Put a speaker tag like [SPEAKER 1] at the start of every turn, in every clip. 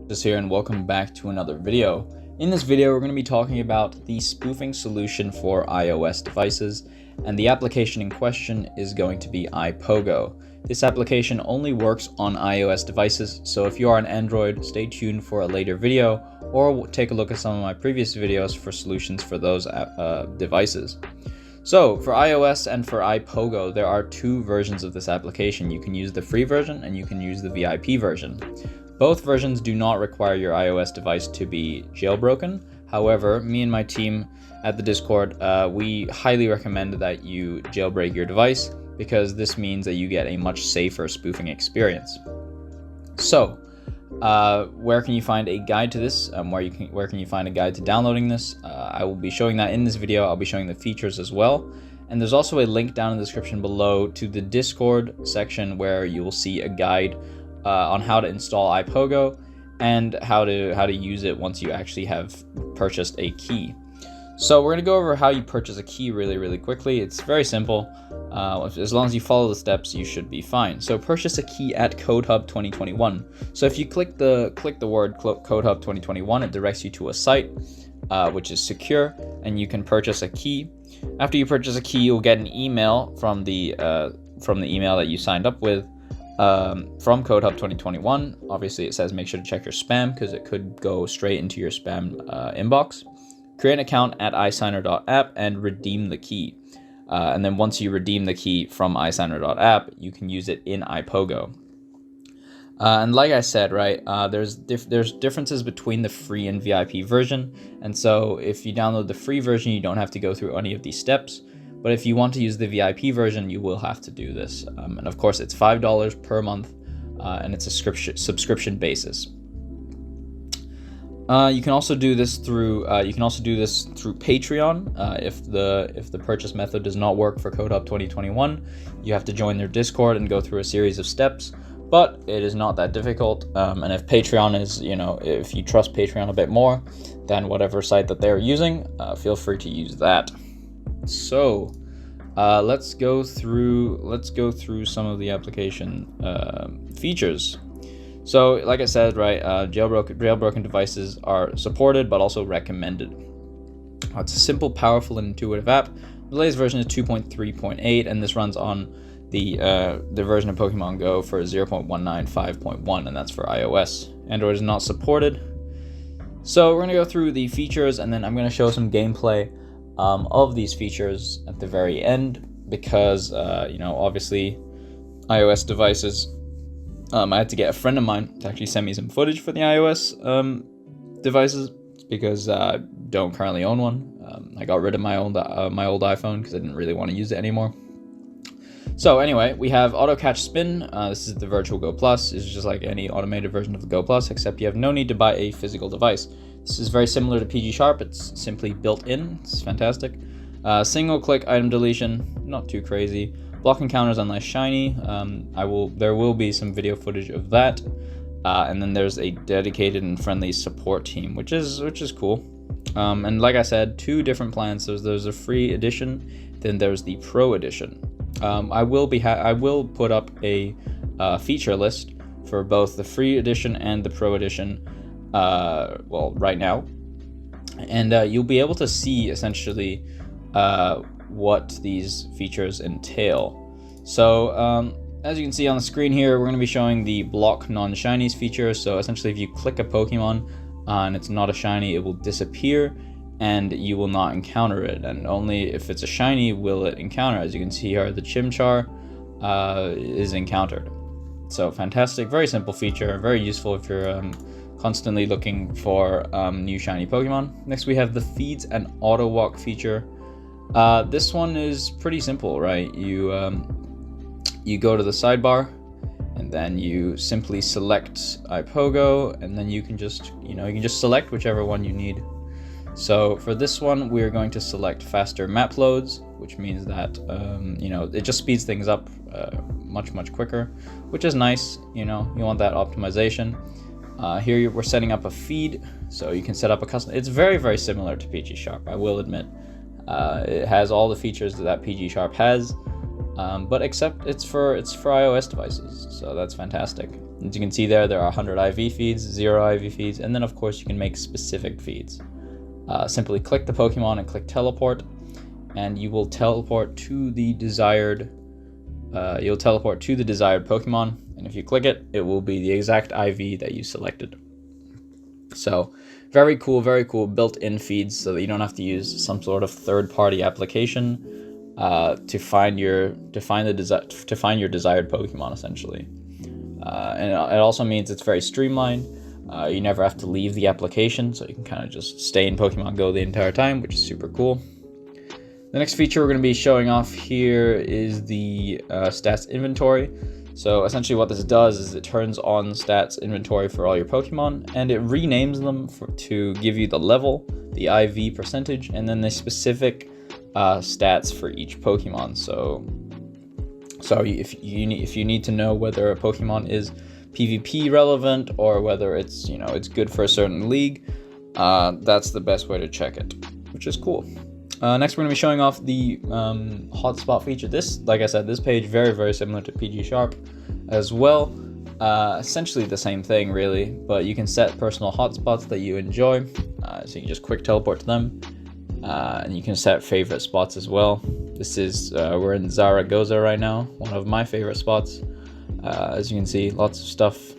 [SPEAKER 1] This here and welcome back to another video. In this video we're going to be talking about the spoofing solution for iOS devices, and the application in question is going to be iPOGO. This application only works on iOS devices, so if you are an Android, stay tuned for a later video or take a look at some of my previous videos for solutions for those devices. So for iOS and for iPOGO, there are two versions of this application. You can use the free version and you can use the VIP version. Both versions do not require your iOS device to be jailbroken. However, me and my team at the Discord, we highly recommend that you jailbreak your device because this means that you get a much safer spoofing experience. So, where can you find a guide to this? Where can you find a guide to downloading this? I will be showing that in this video. I'll be showing the features as well. And there's also a link down in the description below to the Discord section where you will see a guide on how to install iPOGO and how to use it once you actually have purchased a key. So we're going to go over how you purchase a key really quickly. It's very simple. As long as you follow the steps, you should be fine. So purchase a key at CodeHub 2021. So if you click the word CodeHub 2021, it directs you to a site which is secure, and you can purchase a key. After you purchase a key, you'll get an email from the email that you signed up with. From CodeHub 2021, obviously it says make sure to check your spam because it could go straight into your spam inbox. Create an account at isigner.app and redeem the key. And then once you redeem the key from isigner.app, you can use it in iPOGO. And like I said, right, there's differences between the free and VIP version. And so if you download the free version, you don't have to go through any of these steps. But if you want to use the VIP version, you will have to do this. And of course, it's $5 per month, and it's a subscription basis. You can also do this through Patreon. If the purchase method does not work for CodeHub 2021, you have to join their Discord and go through a series of steps. But it is not that difficult. And if Patreon is, if you trust Patreon a bit more than whatever site that they're using, feel free to use that. So let's go through some of the application features. So like I said, right, jailbroken devices are supported but also recommended. It's a simple, powerful, and intuitive app. The latest version is 2.3.8, and this runs on the version of Pokémon GO for 0.195.1, and that's for iOS. Android is not supported. So we're going to go through the features, and then I'm going to show some gameplay of these features at the very end, because obviously iOS devices, I had to get a friend of mine to actually send me some footage for the iOS devices because I don't currently own one. I got rid of my old iPhone because I didn't really want to use it anymore. So anyway, we have auto catch spin. This is the virtual Go Plus. It's just like any automated version of the Go Plus, except you have no need to buy a physical device. This is very similar to PG Sharp. It's simply built in. It's fantastic. Single click item deletion, not too crazy. Block encounters unless shiny. There will be some video footage of that. And then there's a dedicated and friendly support team, which is cool. And like I said, two different plans. There's a free edition, then there's the Pro edition. I will put up a feature list for both the free edition and the Pro edition. Right now, and you'll be able to see essentially what these features entail. So as you can see on the screen here, we're going to be showing the block non-shinies feature. So essentially, if you click a Pokemon and it's not a shiny, it will disappear and you will not encounter it, and only if it's a shiny will it encounter. As you can see here, the Chimchar is encountered. So fantastic, very simple feature, very useful if you're constantly looking for new shiny Pokemon. Next, we have the feeds and auto walk feature. This one is pretty simple, right? You go to the sidebar, and then you simply select iPOGO, and then you can just select whichever one you need. So for this one, we're going to select faster map loads, which means that it just speeds things up much quicker, which is nice. You want that optimization. Here we're setting up a feed, so you can set up a custom. It's very similar to PG Sharp, I will admit. It has all the features that PG Sharp has, but except it's for iOS devices, so that's fantastic. As you can see there are 100 IV feeds, 0 IV feeds, and then of course you can make specific feeds. Simply click the Pokemon and click teleport, and you will teleport to the desired Pokemon, and if you click it, it will be the exact IV that you selected. So very cool built-in feeds, so that you don't have to use some sort of third-party application to find your desired Pokemon, essentially. And it also means it's very streamlined. You never have to leave the application, so you can kind of just stay in Pokemon Go the entire time, which is super cool. The next feature we're going to be showing off here is the stats inventory. So essentially what this does is it turns on stats inventory for all your Pokemon, and it renames them to give you the level, the IV percentage, and then the specific stats for each Pokemon. So if you need to know whether a Pokemon is PvP relevant or whether it's good for a certain league, that's the best way to check it, which is cool. Next, we're going to be showing off the hotspot feature. This, like I said, this page very similar to PG Sharp as well. Essentially the same thing, really, but you can set personal hotspots that you enjoy. So you can just quick teleport to them, and you can set favorite spots as well. This is we're in Zaragoza right now, one of my favorite spots. As you can see, lots of stuff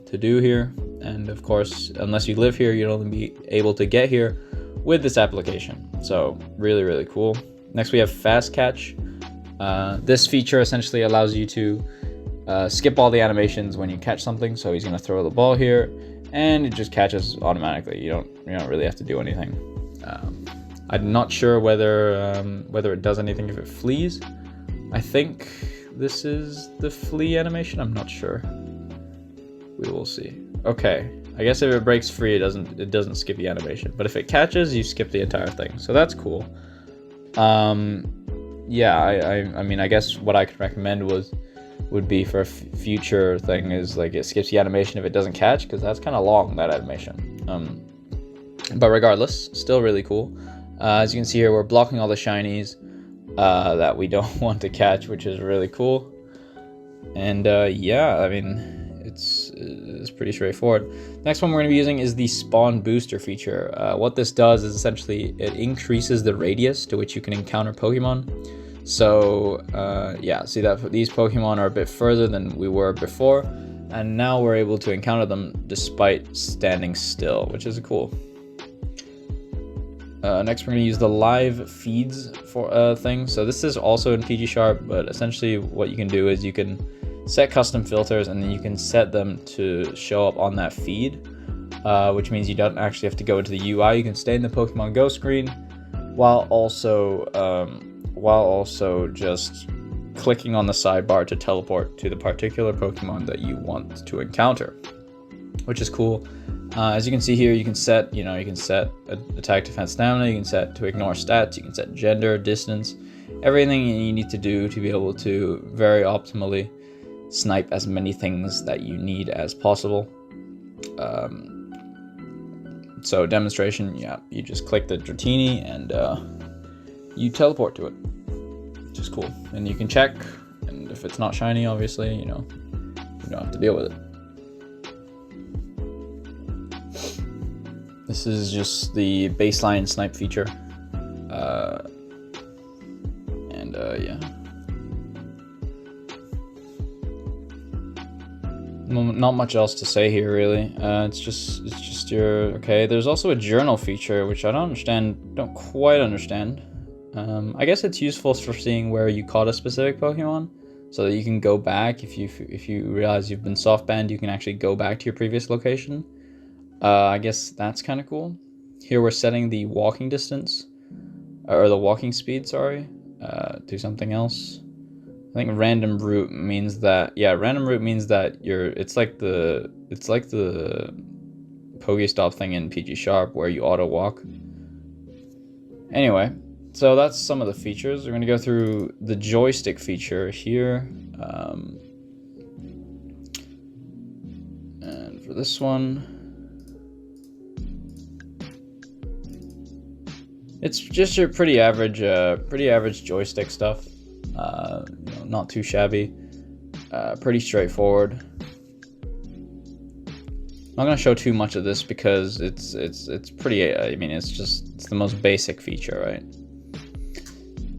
[SPEAKER 1] to do here, and of course, unless you live here, you'll only be able to get here with this application. So really cool. Next, we have fast catch. This feature essentially allows you to skip all the animations when you catch something. So he's going to throw the ball here, and it just catches automatically. You don't really have to do anything. I'm not sure whether it does anything if it flees. I think this is the flee animation. I'm not sure. We will see. Okay. I guess if it breaks free, it doesn't skip the animation. But if it catches, you skip the entire thing. So that's cool. Yeah, I mean, I guess what I could recommend would be for a future thing is like it skips the animation if it doesn't catch, because that's kind of long, that animation. But regardless, still really cool. As you can see here, we're blocking all the shinies that we don't want to catch, which is really cool. And yeah, I mean, it's pretty straightforward. Next one we're going to be using is the spawn booster feature. What this does is essentially it increases the radius to which you can encounter Pokemon. So yeah, see that these Pokemon are a bit further than we were before, and now we're able to encounter them despite standing still, which is cool. Next, we're going to use the live feeds for thing. So this is also in PG Sharp, but essentially what you can do is you can set custom filters, and then you can set them to show up on that feed, which means you don't actually have to go into the UI. You can stay in the Pokemon Go screen while also just clicking on the sidebar to teleport to the particular Pokemon that you want to encounter, which is cool. As you can see here, you can set attack, defense, stamina. You can set to ignore stats. You can set gender, distance, everything you need to do to be able to very optimally snipe as many things that you need as possible. So demonstration, yeah, you just click the Dratini and you teleport to it, which is cool. And you can check, and if it's not shiny, obviously, you don't have to deal with it. This is just the baseline snipe feature. Yeah. Not much else to say here, really. It's just your... Okay, there's also a journal feature, which I don't quite understand. I guess it's useful for seeing where you caught a specific Pokemon, so that you can go back. If you realize you've been soft banned, you can actually go back to your previous location. I guess that's kind of cool. Here we're setting the walking distance, or the walking speed, sorry, to something else. I think random route means that, yeah, random route means that it's like the PokéStop thing in PG Sharp where you auto walk. Anyway, so that's some of the features. We're going to go through the joystick feature here. And for this one, it's just your pretty average joystick stuff. Not too shabby. Pretty straightforward. I'm not gonna show too much of this because it's pretty. I mean, it's the most basic feature, right?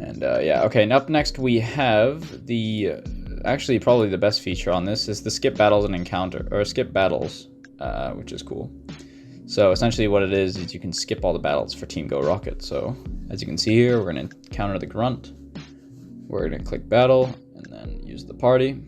[SPEAKER 1] And yeah, okay. And up next we have the actually probably the best feature on this is the skip battles and encounter, or skip battles, which is cool. So essentially what it is you can skip all the battles for Team Go Rocket. So as you can see here, we're gonna encounter the grunt. We're gonna click battle and then use the party.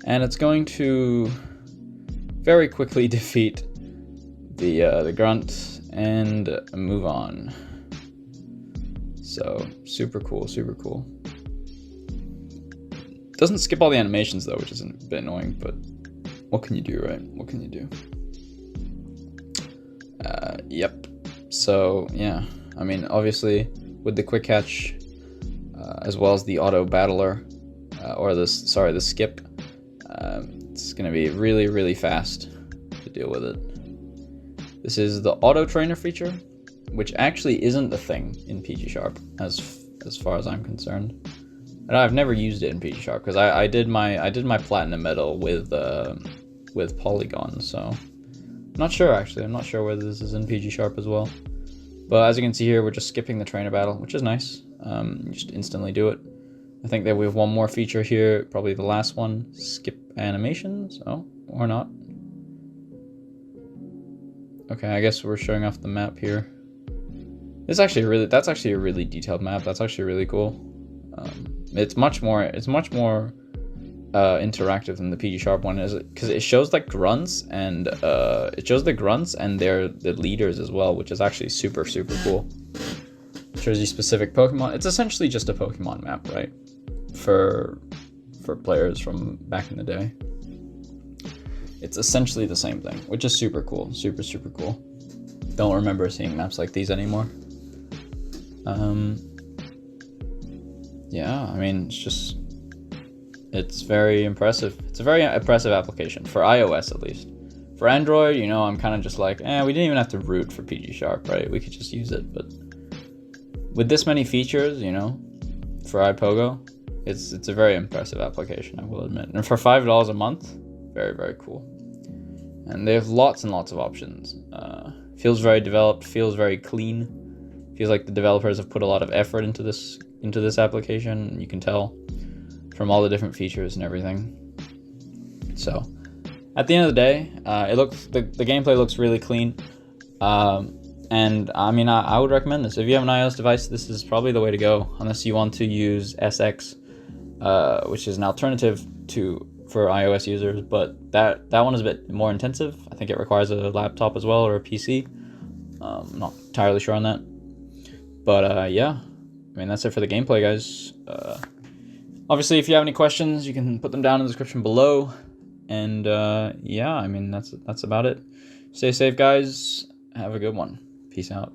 [SPEAKER 1] And it's going to very quickly defeat the grunt and move on. So super cool, super cool. Doesn't skip all the animations though, which is a bit annoying, but what can you do, right? What can you do? Yep. So yeah, I mean, obviously with the quick catch, as well as the auto battler, or the skip, it's gonna be really, really fast to deal with it. This is the auto trainer feature, which actually isn't a thing in PG Sharp as far as I'm concerned. And I've never used it in PG Sharp because I did my platinum medal with Polygon, so I'm not sure actually. I'm not sure whether this is in PG Sharp as well. But as you can see here, we're just skipping the trainer battle, which is nice. You just instantly do it. I think that we have one more feature here, probably the last one, skip animations. Oh, or not. Okay, I guess we're showing off the map here. That's actually a really detailed map. That's actually really cool. It's much more interactive than the PG Sharp one, is because it shows like grunts and the leaders as well, which is actually super, super cool. Shows you specific Pokemon. It's essentially just a Pokemon map, right? For players from back in the day. It's essentially the same thing, which is super cool. Super, super cool. Don't remember seeing maps like these anymore. Yeah, I mean, it's very impressive. It's a very impressive application, for iOS at least. For Android, you know, I'm kind of just like, we didn't even have to root for PG Sharp, right? We could just use it, but with this many features, you know, for iPOGO, it's a very impressive application, I will admit. And for $5 a month, very, very cool. And they have lots and lots of options. Feels very developed, feels very clean. Feels like the developers have put a lot of effort into this application. You can tell from all the different features and everything. So at the end of the day, the gameplay looks really clean. And I mean, I would recommend this. If you have an iOS device, this is probably the way to go, unless you want to use SX, which is an alternative for iOS users, but that one is a bit more intensive. I think it requires a laptop as well, or a PC. I'm not entirely sure on that. But yeah, I mean, that's it for the gameplay, guys. Obviously, if you have any questions, you can put them down in the description below. And yeah, I mean, that's about it. Stay safe, guys. Have a good one. Peace out.